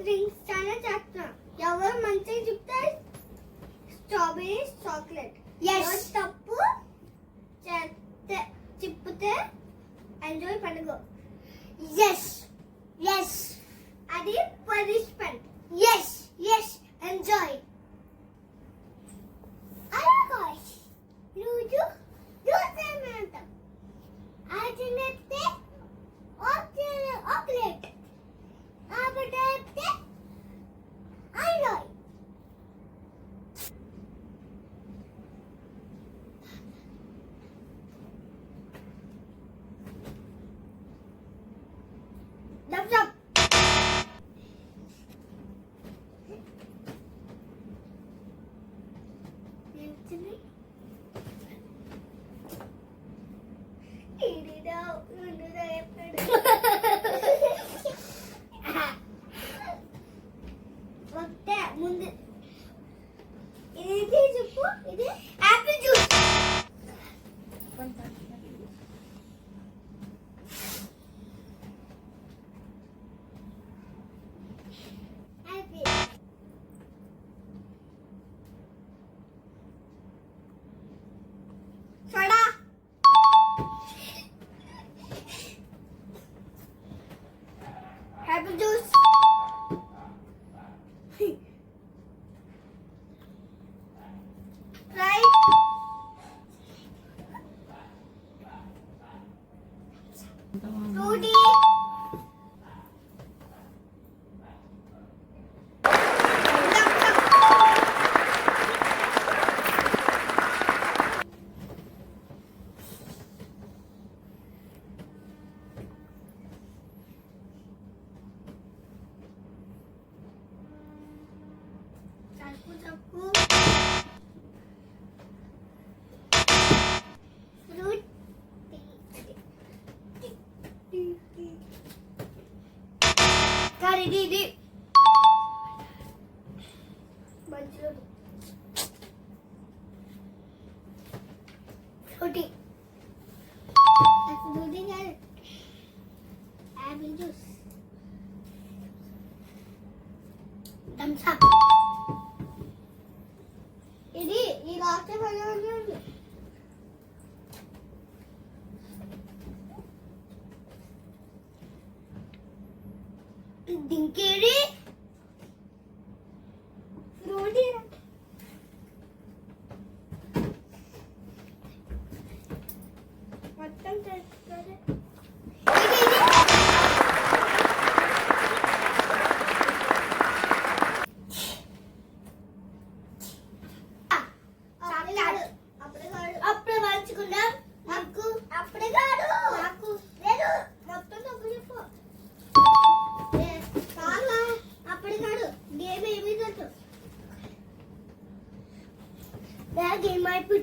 Drinks చాలా చేస్తున్నాం. ఎవరు మంచిగా చెప్తే స్ట్రాబెరీ చాక్లెట్. ఎవరు తప్పు చెప్తే ఎంజాయ్ పండుగ. ఎస్ ఎస్ అది పనిష్మెంట్. Yes yes enjoy. రోజు అంటాం. అది నెత్తే చాక్లెట్. ఆపటే ఎంజాయ్. Dum. ముందు ఇది చెప్పు. ఇది apple juice. Soda. Apple juice. Fruity. Chaku. Fruit. Di. Banjir. Fruity. Fruity kan. Apple juice. Thumbs up. Ini laste banyak. Dinkiri. Fruity. Macam terus. అప్పుడే మార్చుకున్నా. నాకు అప్పుడే కాదు. నాకు లేదు. మొత్తం తప్పు చెప్పు. అప్పుడే కాదు. గేమ్ ఏమి తెలుసు. గేమ్ అయిపోయి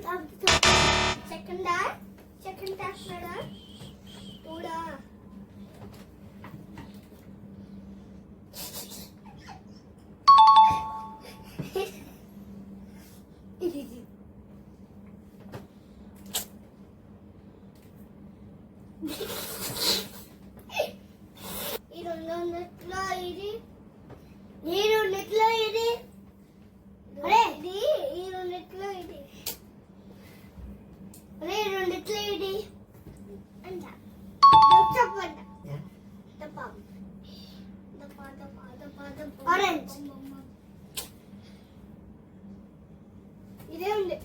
సెకండ్ టాస్క్ కూడా ఈ రెండులో ఇది ఈ రెండిట్లో ఇది అరే ఇది ఈ రెండిట్లో ఇది అరే ఈ రెండిట్లో ఇది అంట చెప్పండి. ఆరెంజ్ ఇదే ఉంది.